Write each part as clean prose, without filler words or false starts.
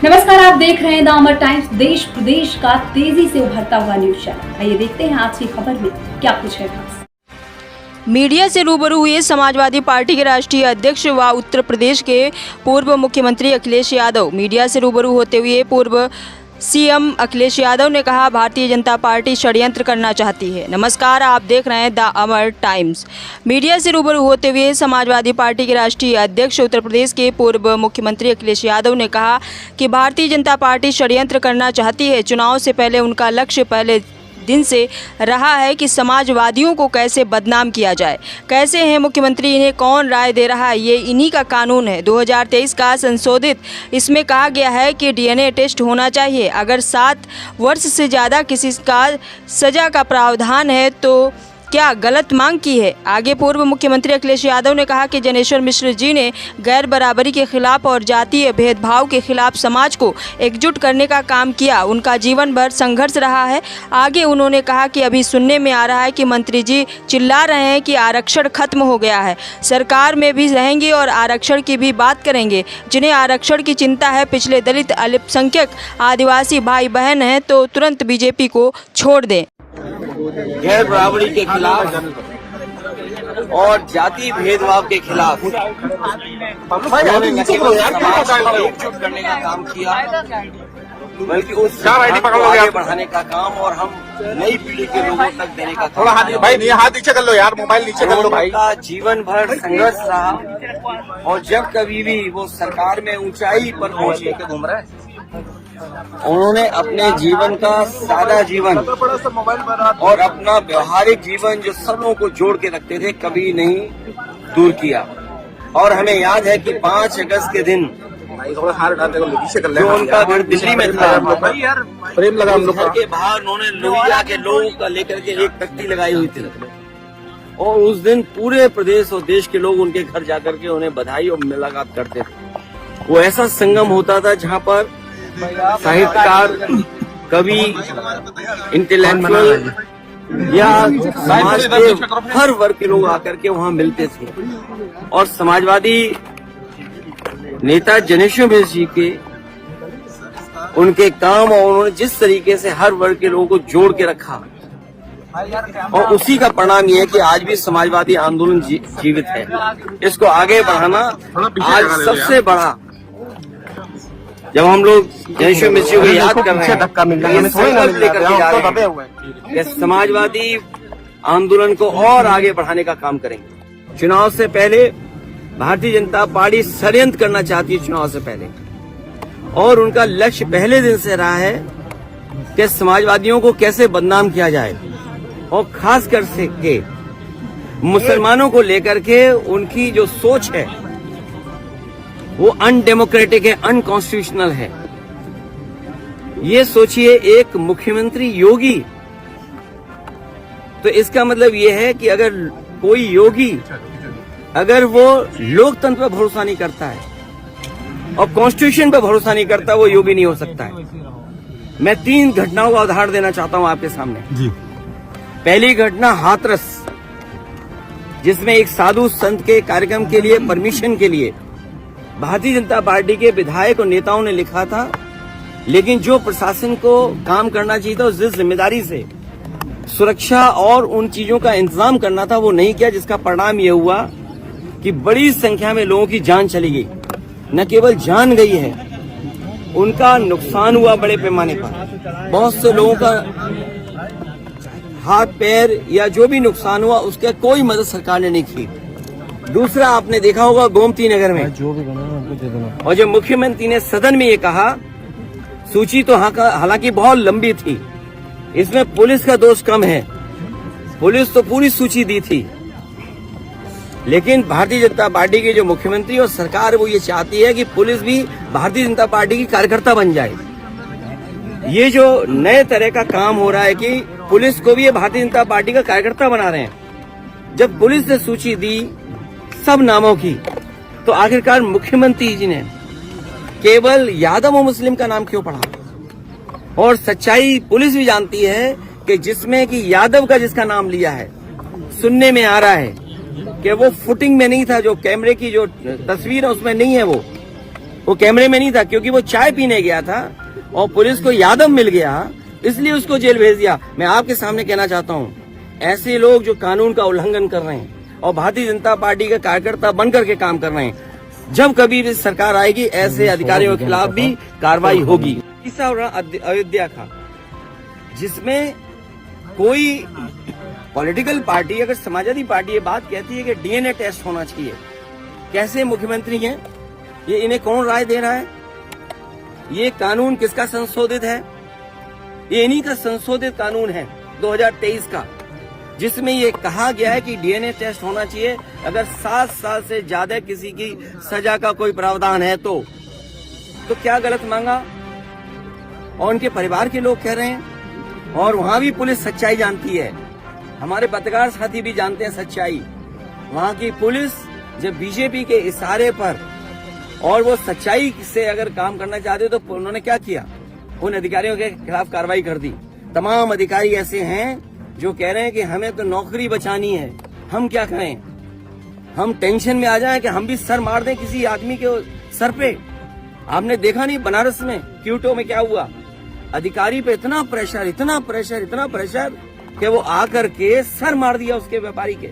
नमस्कार, आप देख रहे हैं द अमर टाइम्स, देश प्रदेश का तेजी से उभरता हुआ न्यूज चैनल। आइए देखते हैं आज की खबर में क्या कुछ है खास। मीडिया से रूबरू हुए समाजवादी पार्टी के राष्ट्रीय अध्यक्ष व उत्तर प्रदेश के पूर्व मुख्यमंत्री अखिलेश यादव। मीडिया से रूबरू होते हुए पूर्व सीएम अखिलेश यादव ने कहा, भारतीय जनता पार्टी षड्यंत्र करना चाहती है। नमस्कार, आप देख रहे हैं द अमर टाइम्स। मीडिया से रूबरू होते हुए समाजवादी पार्टी के राष्ट्रीय अध्यक्ष उत्तर प्रदेश के पूर्व मुख्यमंत्री अखिलेश यादव ने कहा कि भारतीय जनता पार्टी षड्यंत्र करना चाहती है। चुनाव से पहले उनका लक्ष्य पहले दिन से रहा है कि समाजवादियों को कैसे बदनाम किया जाए। कैसे हैं मुख्यमंत्री, इन्हें कौन राय दे रहा है, ये इन्हीं का कानून है 2023 का संशोधित। इसमें कहा गया है कि डीएनए टेस्ट होना चाहिए। अगर 7 वर्ष से ज़्यादा किसी का सज़ा का प्रावधान है तो क्या गलत मांग की है। आगे पूर्व मुख्यमंत्री अखिलेश यादव ने कहा कि जनेश्वर मिश्र जी ने गैर बराबरी के खिलाफ और जातीय भेदभाव के खिलाफ समाज को एकजुट करने का काम किया। उनका जीवन भर संघर्ष रहा है। आगे उन्होंने कहा कि अभी सुनने में आ रहा है कि मंत्री जी चिल्ला रहे हैं कि आरक्षण खत्म हो गया है, सरकार में भी रहेंगे और आरक्षण की भी बात करेंगे। जिन्हें आरक्षण की चिंता है, पिछले दलित, अल्पसंख्यक, आदिवासी भाई बहन हैं तो तुरंत बीजेपी को छोड़ दें। गैर बराबरी के खिलाफ और जाति भेदभाव के खिलाफ उन्होंने न केवल समाज को एकजुट करने का काम किया, बल्कि उस आगे बढ़ाने का काम और हम नई पीढ़ी के लोगों तक देने का काम। हाथ नीचे कर लो यार, मोबाइल नीचे कर लो भाई। उनका जीवन भर संघर्ष रहा और जब कभी भी वो सरकार में ऊंचाई पर पहुंचे, घूम रहा है, उन्होंने अपने जीवन का सादा जीवन और अपना व्यवहारिक जीवन जो सब लोगों को जोड़ के रखते थे कभी नहीं दूर किया। और हमें याद है कि 5 अगस्त के दिन जो उनका घर दिल्ली में था, प्रेम लगा घर के बाहर उन्होंने लोहिया के लोगों का लेकर के एक तख्ती लगाई हुई थी और उस दिन पूरे प्रदेश और देश के लोग उनके घर जाकर के उन्हें बधाई और मुलाकात करते थे। वो ऐसा संगम होता था जहाँ पर साहित्यकार, कवि, इंटेलेक्चुअल या समाज के हर वर्ग के लोग आकर के वहाँ मिलते थे। और समाजवादी नेता जनेश्वर मिश्र जी के उनके काम और उन्होंने जिस तरीके से हर वर्ग के लोगों को जोड़ के रखा, और उसी का परिणाम ये है कि आज भी समाजवादी आंदोलन जीवित है। इसको आगे बढ़ाना आज सबसे बड़ा, जब हम लोग जनेश्वर मिश्र को याद कर रहे हैं, संकल्प लेकर के जा रहे हैं कि समाजवादी आंदोलन को और आगे बढ़ाने का काम करेंगे। चुनाव से पहले भारतीय जनता पार्टी षड्यंत्र करना चाहती है चुनाव से पहले, और उनका लक्ष्य पहले दिन से रहा है कि समाजवादियों को कैसे बदनाम किया जाए, और खास कर से के मुसलमानों को लेकर के उनकी जो सोच है वो अनडेमोक्रेटिक है, अनकॉन्स्टिट्यूशनल है। ये सोचिए, एक मुख्यमंत्री योगी, तो इसका मतलब ये है कि अगर कोई योगी अगर वो लोकतंत्र पर भरोसा नहीं करता है और कॉन्स्टिट्यूशन पर भरोसा नहीं करता, वो योगी नहीं हो सकता है। मैं 3 घटनाओं का उदाहरण देना चाहता हूं आपके सामने जी। पहली घटना हाथरस, जिसमें एक साधु संत के कार्यक्रम के लिए परमिशन के लिए भारतीय जनता पार्टी के विधायक और नेताओं ने लिखा था, लेकिन जो प्रशासन को काम करना चाहिए था, जिस जिम्मेदारी से सुरक्षा और उन चीजों का इंतजाम करना था, वो नहीं किया, जिसका परिणाम ये हुआ कि बड़ी संख्या में लोगों की जान चली गई। न केवल जान गई है, उनका नुकसान हुआ बड़े पैमाने पर। बहुत से लोगों का हाथ पैर या जो भी नुकसान हुआ, उसका कोई मदद सरकार ने नहीं की। दूसरा, आपने देखा होगा गोमती नगर में जो भी बना, और जब मुख्यमंत्री ने सदन में ये कहा, सूची तो हालांकि बहुत लंबी थी, इसमें पुलिस का दोष कम है, पुलिस तो पूरी सूची दी थी, लेकिन भारतीय जनता पार्टी के जो मुख्यमंत्री और सरकार वो ये चाहती है कि पुलिस भी भारतीय जनता पार्टी की कार्यकर्ता बन जाए। ये जो नए तरह का काम हो रहा है कि पुलिस को भी ये भारतीय जनता पार्टी का कार्यकर्ता बना रहे हैं। जब पुलिस ने सूची दी सब नामों की, तो आखिरकार मुख्यमंत्री जी ने केवल यादव और मुस्लिम का नाम क्यों पढ़ा? और सच्चाई पुलिस भी जानती है कि जिसमें कि यादव का जिसका नाम लिया है, सुनने में आ रहा है कि वो फुटिंग में नहीं था, जो कैमरे की जो तस्वीर है उसमें नहीं है वो, वो कैमरे में नहीं था क्योंकि वो चाय पीने गया था और पुलिस को यादव मिल गया, इसलिए उसको जेल भेज दिया। मैं आपके सामने कहना चाहता हूँ, ऐसे लोग जो कानून का उल्लंघन कर रहे हैं और भारतीय जनता पार्टी का कार्यकर्ता बन करके काम कर रहे हैं, जब कभी भी सरकार आएगी ऐसे अधिकारियों के खिलाफ भी कार्रवाई होगी। तीसरा अयोध्या का, जिसमें कोई पॉलिटिकल पार्टी, अगर समाजवादी पार्टी ये बात कहती है कि डीएनए टेस्ट होना चाहिए, कैसे मुख्यमंत्री हैं ये, इन्हें कौन राय दे रहा है? ये कानून किसका संशोधित है? ये इन्हीं का संशोधित कानून है 2023 का, जिसमें ये कहा गया है कि डीएनए टेस्ट होना चाहिए अगर 7 साल से ज्यादा किसी की सजा का कोई प्रावधान है तो क्या गलत मांगा? और उनके परिवार के लोग कह रहे हैं, और वहां भी पुलिस सच्चाई जानती है, हमारे पत्रकार साथी भी जानते हैं सच्चाई। वहां की पुलिस जब बीजेपी के इशारे पर और वो सच्चाई से अगर काम करना चाहते तो उन्होंने क्या किया? उन अधिकारियों के खिलाफ कार्रवाई कर दी। तमाम अधिकारी ऐसे हैं जो कह रहे हैं कि हमें तो नौकरी बचानी है, हम क्या करें? हम टेंशन में आ जाएं कि हम भी सर मार दें किसी आदमी के सर पे। आपने देखा नहीं बनारस में क्यूटो में क्या हुआ? अधिकारी पे इतना प्रेशर कि वो आकर के सर मार दिया उसके व्यापारी के।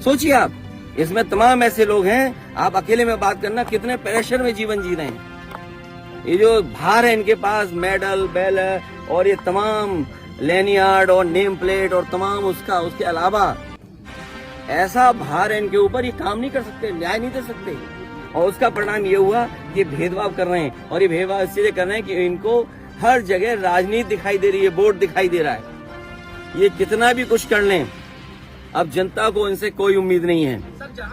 सोचिए आप, इसमें तमाम ऐसे लोग हैं, आप अकेले में बात करना कितने प्रेशर में जीवन जी रहे हैं। ये जो भार है इनके पास, मेडल बेल और ये तमाम लैनियार्ड और नेम प्लेट और तमाम उसके अलावा ऐसा भार है इनके ऊपर, ये काम नहीं कर सकते, न्याय नहीं दे सकते। और उसका परिणाम ये हुआ कि भेदभाव कर रहे हैं, और ये भेदभाव इसलिए कर रहे हैं कि इनको हर जगह राजनीति दिखाई दे रही है, वोट दिखाई दे रहा है। ये कितना भी कुछ कर लें, अब जनता को इनसे कोई उम्मीद नहीं है,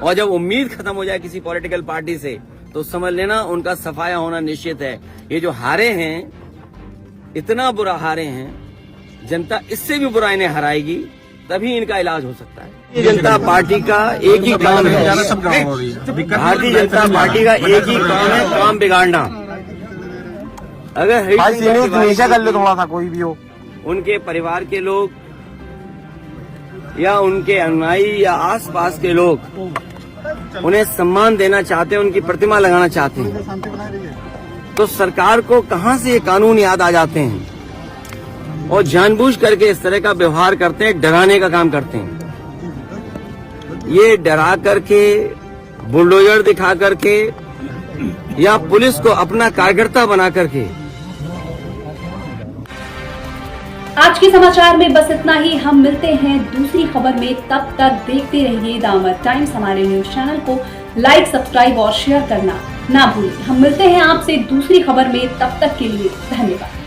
और जब उम्मीद खत्म हो जाए किसी पॉलिटिकल पार्टी से तो समझ लेना उनका सफाया होना निश्चित है। ये जो हारे हैं, इतना बुरा हारे हैं, जनता इससे भी बुरा इन्हें हराएगी, तभी इनका इलाज हो सकता है। भारतीय जनता पार्टी का एक ही काम है, भारतीय जनता पार्टी का एक ही काम है, काम बिगाड़ना। अगर कर लो थोड़ा सा, कोई भी हो, उनके परिवार के लोग या उनके अनुयायी या आसपास के लोग उन्हें सम्मान देना चाहते हैं, उनकी प्रतिमा लगाना चाहते हैं, तो सरकार को कहां से ये कानून याद आ जाते हैं और जानबूझ करके इस तरह का व्यवहार करते हैं, डराने का काम करते हैं। ये डरा करके, बुलडोजर दिखा करके या पुलिस को अपना कार्यकर्ता बना करके। आज के समाचार में बस इतना ही। हम मिलते हैं दूसरी खबर में, तब तक देखते रहिए दामर टाइम्स। हमारे न्यूज चैनल को लाइक, सब्सक्राइब और शेयर करना ना भूलें। हम मिलते हैं आपसे दूसरी खबर में, तब तक के लिए धन्यवाद।